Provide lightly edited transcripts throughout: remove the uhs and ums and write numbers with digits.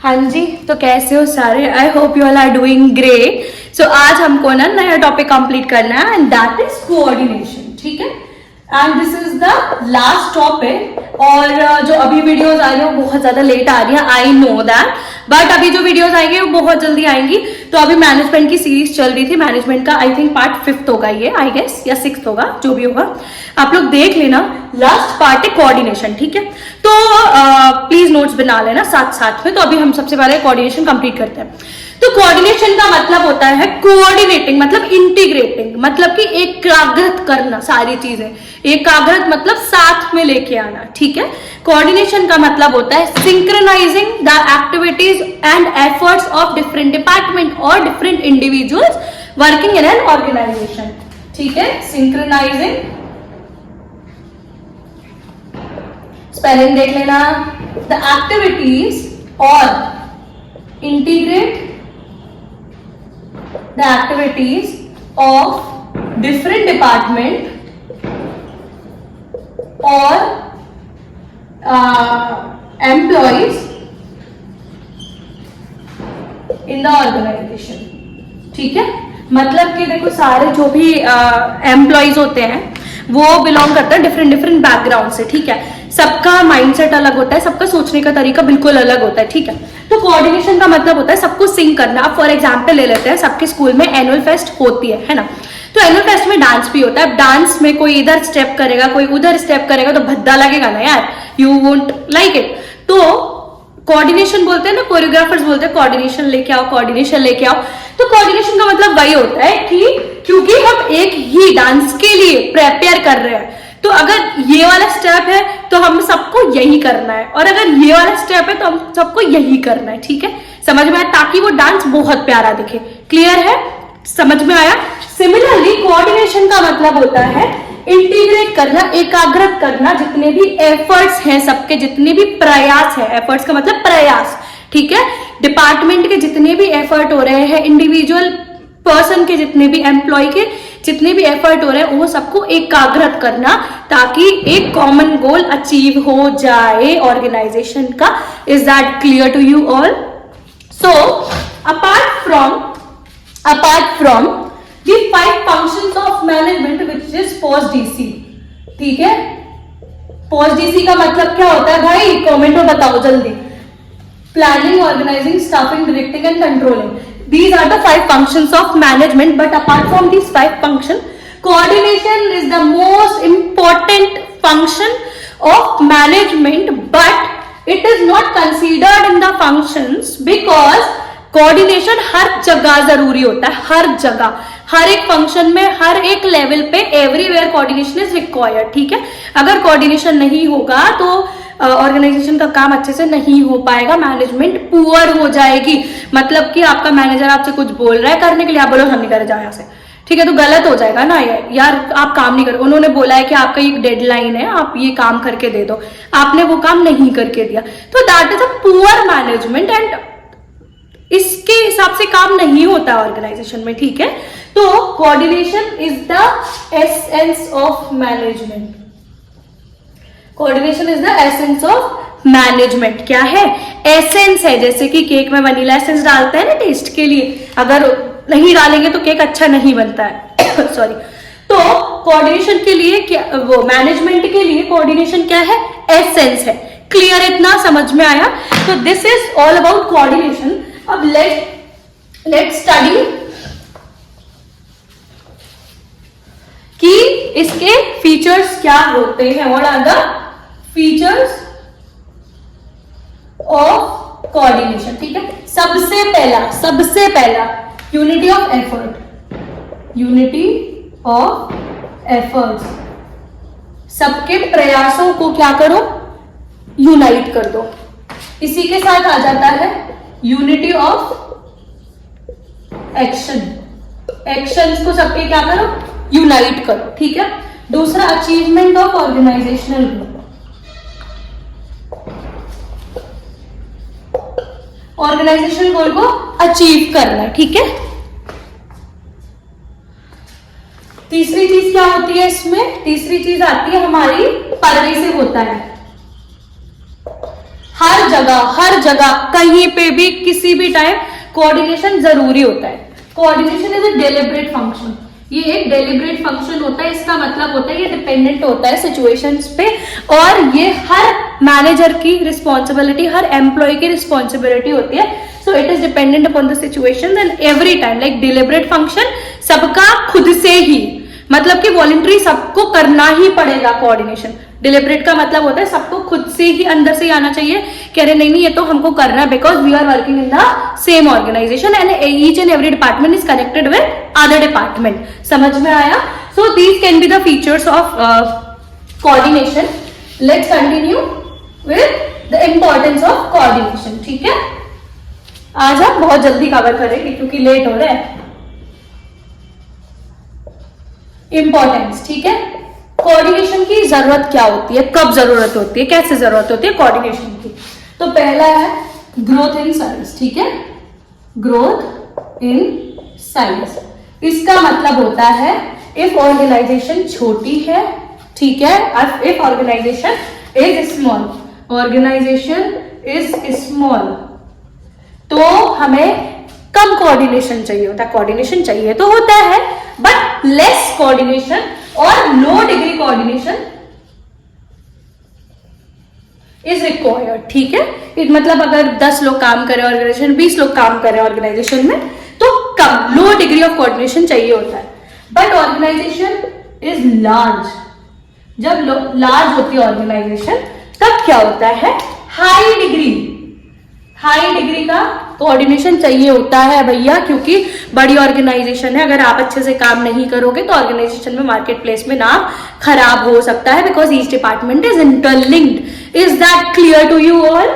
हाँ जी, तो कैसे हो सारे? I hope you all are doing great. So आज हमको ना नया टॉपिक कंप्लीट करना है एंड दैट इज कोऑर्डिनेशन। ठीक है, and this is the last topic. और जो अभी वीडियोस आ रही है वो बहुत ज्यादा लेट आ रही है, आई नो दैट, बट अभी जो वीडियोस आएंगे वो बहुत जल्दी आएंगी। तो अभी मैनेजमेंट की सीरीज चल रही थी, मैनेजमेंट का आई थिंक पार्ट 5th होगा ये, आई गेस, या 6th होगा, जो भी होगा आप लोग देख लेना। लास्ट पार्ट है कोऑर्डिनेशन। ठीक है, तो प्लीज नोट्स बना लेना साथ साथ में। तो अभी हम सबसे पहले कोऑर्डिनेशन कंप्लीट करते हैं। तो कोऑर्डिनेशन का मतलब होता है कोऑर्डिनेटिंग, मतलब इंटीग्रेटिंग, मतलब कि एकाग्रत करना सारी चीजें। एकाग्रत मतलब साथ में लेके आना। ठीक है, कोऑर्डिनेशन का मतलब होता है synchronising the activities and efforts of different department और different individuals working in an organisation. ठीक है, सिंक्रोनाइजिंग, स्पेलिंग देख लेना, द एक्टिविटीज और integrate the activities of different department or employees in the organization। ठीक है, मतलब कि देखो सारे जो भी एम्प्लॉयज होते हैं वो बिलोंग करते हैं डिफरेंट बैकग्राउंड से। ठीक है, सबका माइंडसेट अलग होता है, सबका सोचने का तरीका बिल्कुल अलग होता है। ठीक है, तो कोऑर्डिनेशन का मतलब होता है सबको सिंक करना। फॉर एग्जांपल ले लेते हैं, सबके स्कूल में एनुअल फेस्ट होती है ना। तो एनुअल फेस्ट में डांस भी होता है। डांस में कोई इधर स्टेप करेगा, कोई उधर स्टेप करेगा, तो भद्दा लगेगा ना यार, यू वोंट लाइक इट। तो कोऑर्डिनेशन बोलते हैं ना, कोरियोग्राफर्स बोलते हैं कोऑर्डिनेशन लेके आओ, कोऑर्डिनेशन लेके आओ। तो कोऑर्डिनेशन का मतलब वही होता है कि क्योंकि हम एक ही डांस के लिए प्रिपेयर कर रहे हैं, तो अगर ये वाला स्टेप है तो हम सबको यही करना है, और अगर ये वाला स्टेप है तो हम सबको यही करना है। ठीक है, समझ में आया, ताकि वो डांस बहुत प्यारा दिखे। क्लियर है, समझ में आया? सिमिलरली कोऑर्डिनेशन का मतलब होता है इंटीग्रेट करना, एकाग्रत करना, जितने भी एफर्ट्स हैं सबके, जितने भी प्रयास है, एफर्ट्स का मतलब प्रयास। ठीक है, डिपार्टमेंट के जितने भी एफर्ट हो रहे हैं, इंडिविजुअल पर्सन के जितने भी, एम्प्लॉय के जितने भी एफर्ट हो रहे हैं, वो सबको एकाग्रत करना, ताकि एक कॉमन गोल अचीव हो जाए ऑर्गेनाइजेशन का। Is that clear to you all? So apart from the 5 functions of management which is post DC। ठीक है, पोस्ट डीसी का मतलब क्या होता है भाई, कमेंट में बताओ जल्दी। Planning, organising, staffing, directing and controlling, these are the 5 functions of management। but apart from these 5 functions, coordination is the most important function of management, but it is not considered in the functions because coordination हर जगह जरूरी होता है, हर जगह, हर एक function में, हर एक level पे, एवरीवेयर कोऑर्डिनेशन इज रिक्वायर्ड। ठीक है, अगर कोऑर्डिनेशन नहीं होगा तो ऑर्गेनाइजेशन का काम अच्छे से नहीं हो पाएगा, मैनेजमेंट पुअर हो जाएगी। मतलब कि आपका मैनेजर आपसे कुछ बोल रहा है करने के लिए, आप बोलो हम नहीं करे, जाओ यहाँ से। ठीक है, तो गलत हो जाएगा ना यार, आप काम नहीं कर, उन्होंने बोला है कि आपका एक डेडलाइन है, आप ये काम करके दे दो, आपने वो काम नहीं करके दिया, तो that is a poor management and इसके हिसाब से काम नहीं होता ऑर्गेनाइजेशन में। ठीक है, तो coordination is the essence of management. Coordination is the essence of management. क्या है? एसेंस है, जैसे कि केक में वनीला एसेंस डालते हैं ना टेस्ट के लिए, अगर नहीं डालेंगे तो केक अच्छा नहीं बनता है सॉरी। तो कोऑर्डिनेशन के लिए क्या, वो मैनेजमेंट के लिए कोऑर्डिनेशन क्या है? एसेंस है। क्लियर, इतना समझ में आया? तो this is all about coordination. अब लेट स्टडी कि इसके फीचर्स क्या होते हैं। What are the features of coordination? ठीक है, सबसे पहला unity of effort. Unity of efforts, सबके प्रयासों को क्या करो? यूनाइट कर दो। इसी के साथ आ जाता है यूनिटी ऑफ एक्शन, एक्शंस को सबके क्या करो? यूनाइट करो। ठीक है, दूसरा achievement of organisational goal, organisational goal को अचीव करना। ठीक है, तीसरी चीज क्या होती है इसमें? तीसरी चीज आती है हमारी परवेसिव होता है, हर जगह कहीं पे भी किसी भी टाइम कोऑर्डिनेशन जरूरी होता है। Coordination is a deliberate function, ये एक डेलिब्रेट फंक्शन होता है। इसका मतलब होता है ये डिपेंडेंट होता है सिचुएशंस पे, और ये हर मैनेजर की रिस्पॉन्सिबिलिटी, हर एम्प्लॉय की रिस्पॉन्सिबिलिटी होती है। So it is dependent upon the situation and every time. Like deliberate function सबका खुद से ही, मतलब कि वॉलंटरी सबको करना ही पड़ेगा कोऑर्डिनेशन। डिलिब्रेट का मतलब होता है सबको खुद से ही अंदर से ही आना चाहिए कि अरे नहीं ये तो हमको करना है, because we are working in the same organisation and each and every department is connected with other department. समझ में आया? So these can be the features of coordination. Let's continue with the importance of coordination. ठीक है, आज हम बहुत जल्दी cover करेंगे क्योंकि लेट हो रहा है। इंपॉर्टेंस, ठीक है। कोऑर्डिनेशन की जरूरत क्या होती है, कब जरूरत होती है, कैसे जरूरत होती है कोऑर्डिनेशन की? तो पहला है ग्रोथ इन साइज। ठीक है, ग्रोथ इन साइज, इसका मतलब होता है इफ ऑर्गेनाइजेशन छोटी है, ठीक है, if organisation is small, organisation is small, तो हमें कम कोऑर्डिनेशन चाहिए होता है। कोऑर्डिनेशन चाहिए तो होता है, बट लेस कोऑर्डिनेशन और लो डिग्री कोऑर्डिनेशन इज रिक्वायर्ड। ठीक है, मतलब अगर 10 लोग काम करें ऑर्गेनाइजेशन, 20 लोग काम करें ऑर्गेनाइजेशन में, तो कम लो डिग्री ऑफ कोऑर्डिनेशन चाहिए होता है। बट ऑर्गेनाइजेशन इज लार्ज, जब लार्ज होती है ऑर्गेनाइजेशन तब क्या होता है, हाई डिग्री का कोऑर्डिनेशन चाहिए होता है भैया, क्योंकि बड़ी ऑर्गेनाइजेशन है। अगर आप अच्छे से काम नहीं करोगे तो ऑर्गेनाइजेशन में, मार्केट प्लेस में नाम खराब हो सकता है, because each department is interlinked. Is that clear to you all?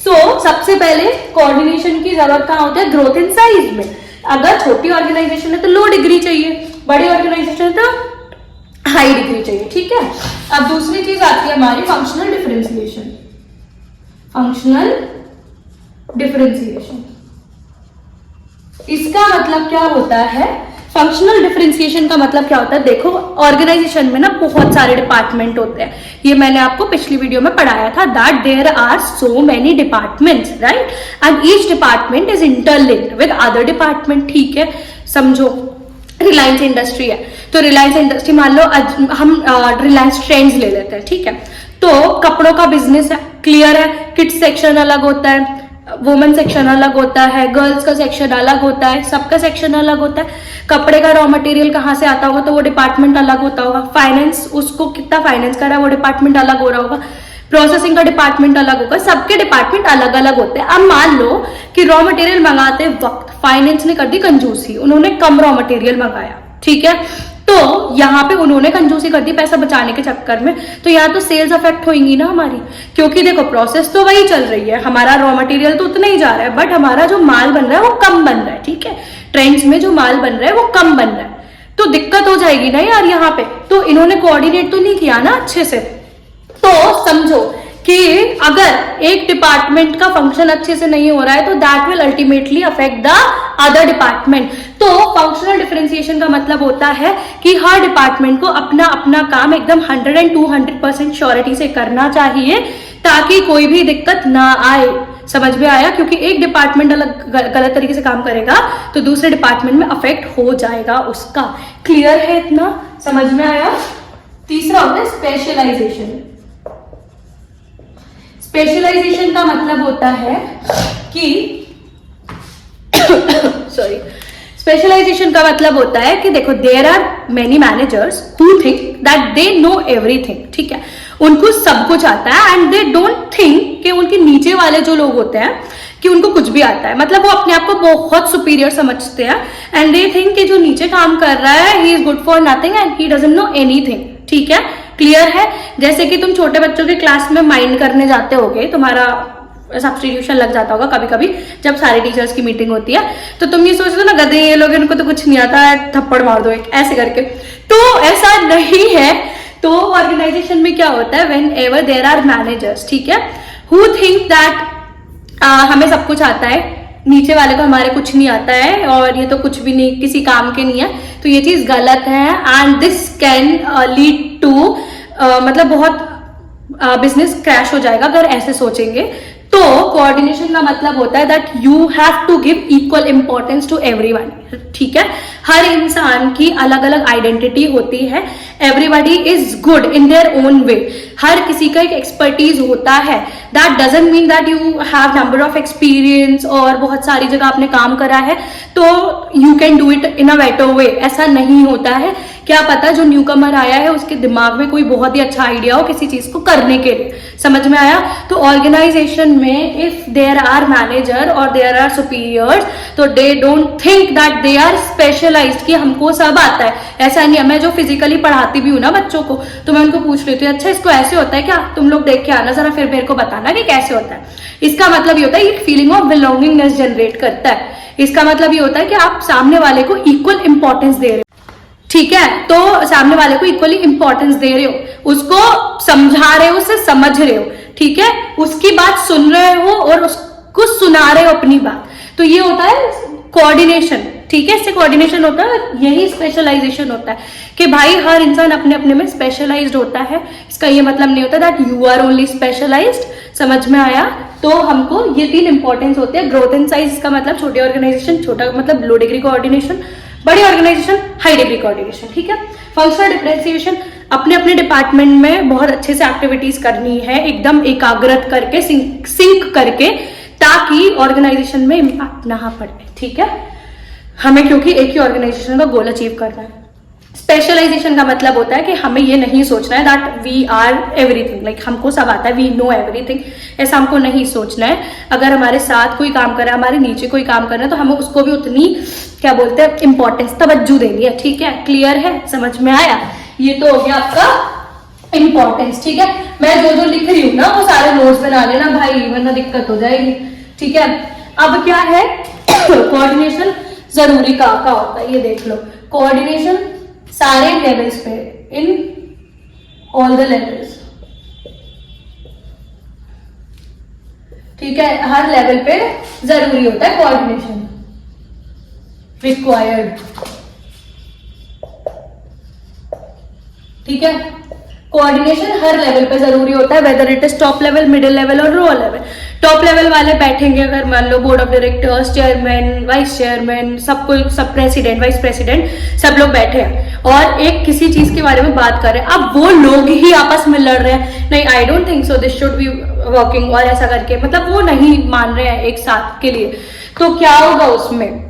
So सबसे पहले कोऑर्डिनेशन की जरूरत कहां होती है, ग्रोथ इन साइज में। अगर छोटी ऑर्गेनाइजेशन है तो लो डिग्री चाहिए, बड़ी ऑर्गेनाइजेशन है तो हाई डिग्री चाहिए। ठीक है, अब दूसरी चीज आती है हमारी फंक्शनल डिफरेंशिएशन। फंक्शनल डिफरेंशिएशन, इसका मतलब क्या होता है? फंक्शनल डिफरेंशिएशन का मतलब क्या होता है? देखो, ऑर्गेनाइजेशन में ना बहुत सारे डिपार्टमेंट होते हैं, ये मैंने आपको पिछली वीडियो में पढ़ाया था, that there are so many departments, right, and each department is interlinked with other department. ठीक है, समझो रिलायंस इंडस्ट्री है, तो रिलायंस इंडस्ट्री मान लो हम रिलायंस ट्रेंड्स ले लेते हैं। ठीक है, तो कपड़ों का बिजनेस है, क्लियर है, किड्स सेक्शन अलग होता है, वुमेन सेक्शन अलग होता है, गर्ल्स का सेक्शन अलग होता है, सबका सेक्शन अलग होता है। कपड़े का रॉ मटेरियल कहाँ से आता होगा तो वो डिपार्टमेंट अलग होता होगा। फाइनेंस, उसको कितना फाइनेंस कर रहा है वो डिपार्टमेंट अलग हो रहा होगा। प्रोसेसिंग का डिपार्टमेंट अलग होगा, सबके डिपार्टमेंट अलग अलग होते हैं। अब मान लो कि रॉ मटेरियल मंगाते वक्त फाइनेंस ने कर दी कंजूसी, उन्होंने कम रॉ मटेरियल मंगाया। ठीक है, तो यहाँ पे उन्होंने कंजूसी कर दी पैसा बचाने के चक्कर में, तो यहाँ तो सेल्स अफेक्ट होंगी ना हमारी, क्योंकि देखो प्रोसेस तो वही चल रही है, हमारा रॉ मटेरियल तो उतना ही जा रहा है, बट हमारा जो माल बन रहा है वो कम बन रहा है। ठीक है, ट्रेंड्स में जो माल बन रहा है वो कम बन रहा है, तो दिक्कत हो जाएगी ना यार यहाँ पे। तो इन्होंने कोऑर्डिनेट तो नहीं किया ना अच्छे से। तो समझो कि अगर एक डिपार्टमेंट का फंक्शन अच्छे से नहीं हो रहा है तो that will ultimately affect the other department. तो फंक्शनल डिफरेंशिएशन का मतलब होता है कि हर डिपार्टमेंट को अपना अपना काम एकदम 100 and 200% श्योरिटी से करना चाहिए, ताकि कोई भी दिक्कत ना आए। समझ में आया? क्योंकि एक डिपार्टमेंट अलग गलत तरीके से काम करेगा तो दूसरे डिपार्टमेंट में अफेक्ट हो जाएगा उसका। क्लियर है? इतना समझ में आया? तीसरा होता है स्पेशलाइजेशन। स्पेशलाइजेशन का मतलब होता है कि सॉरी, स्पेशलाइजेशन का मतलब होता है कि देखो, there are many managers who think that they know everything. ठीक है, उनको सब कुछ आता है एंड दे डोंट थिंक कि उनके नीचे वाले जो लोग होते हैं कि उनको कुछ भी आता है। मतलब वो अपने आप को बहुत सुपीरियर समझते हैं एंड दे थिंक कि जो नीचे काम कर रहा है he is good for nothing and he doesn't know anything. ठीक है, क्लियर है? जैसे कि तुम छोटे बच्चों के क्लास में माइंड करने जाते होगे, तुम्हारा सब्स्टिट्यूशन लग जाता होगा कभी कभी जब सारे टीचर्स की मीटिंग होती है, तो तुम ये सोचते हो ना, गधे ये लोग, इनको तो कुछ नहीं आता है, थप्पड़ मार दो एक ऐसे करके। तो ऐसा नहीं है। तो ऑर्गेनाइजेशन में क्या होता है, whenever there are managers, ठीक है, हु थिंक दैट हमें सब कुछ आता है, नीचे वाले को हमारे कुछ नहीं आता है और ये तो कुछ भी नहीं, किसी काम के नहीं है, तो ये चीज गलत है and this can lead to मतलब बहुत बिजनेस क्रैश हो जाएगा अगर ऐसे सोचेंगे। तो कोऑर्डिनेशन का मतलब होता है that you have to give equal importance to everyone, ठीक है। हर इंसान की अलग अलग आइडेंटिटी होती है, everybody is good in their own way, हर किसी का एक एक्सपर्टीज होता है। That doesn't mean that you have number of experience और बहुत सारी जगह आपने काम करा है तो you can do it in a better way, ऐसा नहीं होता है। क्या पता जो न्यू कमर आया है उसके दिमाग में कोई बहुत ही अच्छा आइडिया हो किसी चीज को करने के लिए, समझ में आया। तो ऑर्गेनाइजेशन में इफ देयर आर मैनेजर और देयर आर सुपीरियर्स तो they don't think that they are specialised, कि हमको सब आता है, ऐसा नहीं है। मैं जो फिजिकली पढ़ाती भी हूँ ना बच्चों को तो मैं उनको पूछ लेती हूँ अच्छा इसको ऐसे होता है क्या, तुम लोग देख के आना जरा फिर मेरे को बताना कि कैसे होता है। इसका मतलब ये होता है, ये फीलिंग ऑफ बिलोंगिंगनेस जनरेट करता है। इसका मतलब ये होता है कि आप सामने वाले को इक्वल इंपॉर्टेंस दे रहे हो, ठीक है। तो सामने वाले को इक्वली इंपॉर्टेंस दे रहे हो, उसको समझा रहे हो, उसे समझ रहे हो, ठीक है, उसकी बात सुन रहे हो और उसको सुना रहे हो अपनी बात। तो ये होता है कोऑर्डिनेशन, ठीक है। इससे कोऑर्डिनेशन होता है, यही स्पेशलाइजेशन होता है कि भाई हर इंसान अपने अपने में स्पेशलाइज्ड होता है। इसका ये मतलब नहीं होता that you are only specialised, समझ में आया। तो हमको ये 3 इंपॉर्टेंस होते हैं। ग्रोथ एंड साइज, इसका मतलब छोटी ऑर्गेनाइजेशन, छोटा मतलब लो डिग्री कोऑर्डिनेशन, बड़ी ऑर्गेनाइजेशन हाई डिग्री कोऑर्डिनेशन, ठीक है। फंक्शनल डिफरेंशिएशन, अपने अपने डिपार्टमेंट में बहुत अच्छे से एक्टिविटीज करनी है, एकदम एकाग्रत करके, सिंक करके, ताकि ऑर्गेनाइजेशन में इम्पैक्ट ना पड़े, ठीक है हमें, क्योंकि एक ही ऑर्गेनाइजेशन का गोल अचीव करना है। स्पेशलाइजेशन का मतलब होता है कि हमें ये नहीं सोचना है that we are everything, like हमको सब आता है, वी नो एवरीथिंग, ऐसा हमको नहीं सोचना है। अगर हमारे साथ कोई काम कर रहा है, हमारे नीचे कोई काम कर रहा है तो हमें उसको भी उतनी क्या बोलते हैं इंपॉर्टेंस, तवज्जो देनी है, ठीक है। क्लियर है, समझ में आया। ये तो हो गया आपका इंपॉर्टेंस, ठीक है। मैं जो जो लिख रही हूँ ना वो सारे नोट्स बना लेना भाई, वरना दिक्कत हो जाएगी, ठीक है। अब क्या है कोऑर्डिनेशन जरूरी का होता है, ये देख लो। कोऑर्डिनेशन सारे लेवल्स पे, इन ऑल द लेवल्स, ठीक है, हर लेवल पे जरूरी होता है कोऑर्डिनेशन, रिक्वायर्ड, ठीक है। कोऑर्डिनेशन हर लेवल पे जरूरी होता है, whether it is top level, middle level और लोअर लेवल। टॉप लेवल वाले बैठेंगे, अगर मान लो board of directors, chairman, vice chairman, सब प्रेसिडेंट, वाइस प्रेसिडेंट, सब लोग बैठे हैं और एक किसी चीज के बारे में बात कर रहे हैं। अब वो लोग ही आपस में लड़ रहे हैं, नहीं I don't think so this should be working, और ऐसा करके, मतलब वो नहीं मान रहे हैं एक साथ के लिए। तो क्या होगा उसमें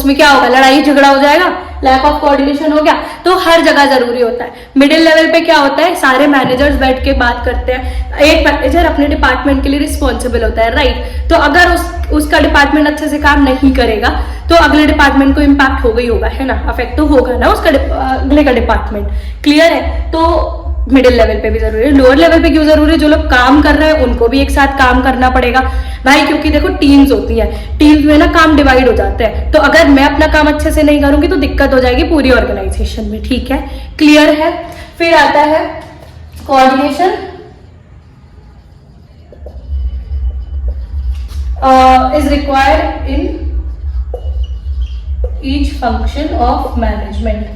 क्या होगा, लड़ाई झगड़ा हो जाएगा, लैक ऑफ कोऑर्डिनेशन हो गया। तो हर जगह जरूरी होता है। मिडिल लेवल पे क्या होता है, सारे मैनेजर्स बैठ के बात करते हैं, एक मैनेजर अपने डिपार्टमेंट के लिए रिस्पॉन्सिबल होता है, राइट। तो अगर उसका डिपार्टमेंट अच्छे से काम नहीं करेगा तो अगले डिपार्टमेंट को इम्पैक्ट होगा ही होगा, है ना, अफेक्ट तो होगा ना उसका अगले का डिपार्टमेंट, क्लियर है। तो मिडिल लेवल पे भी जरूरी है। लोअर लेवल पे क्यों जरूरी है, जो लोग काम कर रहे हैं उनको भी एक साथ काम करना पड़ेगा भाई, क्योंकि देखो टीम्स होती है, टीम्स में ना काम डिवाइड हो जाते हैं। तो अगर मैं अपना काम अच्छे से नहीं करूंगी तो दिक्कत हो जाएगी पूरी ऑर्गेनाइजेशन में, ठीक है, क्लियर है। फिर आता है coordination is required in each function of management,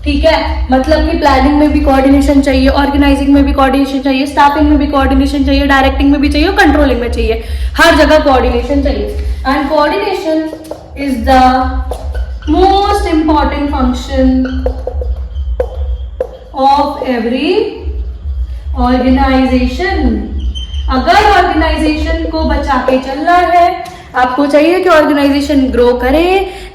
ठीक है। मतलब कि प्लानिंग में भी कोऑर्डिनेशन चाहिए, ऑर्गेनाइजिंग में भी कोऑर्डिनेशन चाहिए, स्टाफिंग में भी कोऑर्डिनेशन चाहिए, डायरेक्टिंग में भी चाहिए और कंट्रोलिंग में चाहिए, हर जगह कोऑर्डिनेशन चाहिए। And coordination is the most important function of every organisation. अगर ऑर्गेनाइजेशन को बचा के चलना है, आपको चाहिए कि ऑर्गेनाइजेशन ग्रो करे,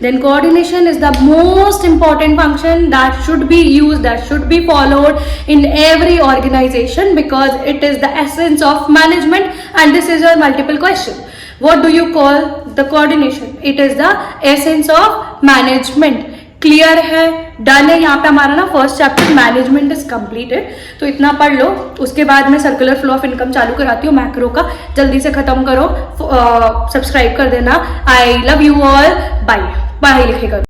then coordination is the most important function that should be used, that should be followed in every organisation because it is the essence of management and this is your multiple question, what do you call the coordination, it is the essence of management. Clear है, done है। यहाँ पे हमारा ना first chapter management is completed, तो इतना पढ़ लो। उसके बाद मैं सर्कुलर फ्लो ऑफ इनकम चालू कराती हूँ मैक्रो का, जल्दी से खत्म करो, सब्सक्राइब कर देना। I love you all, bye. पढ़ाई लिखाई करो।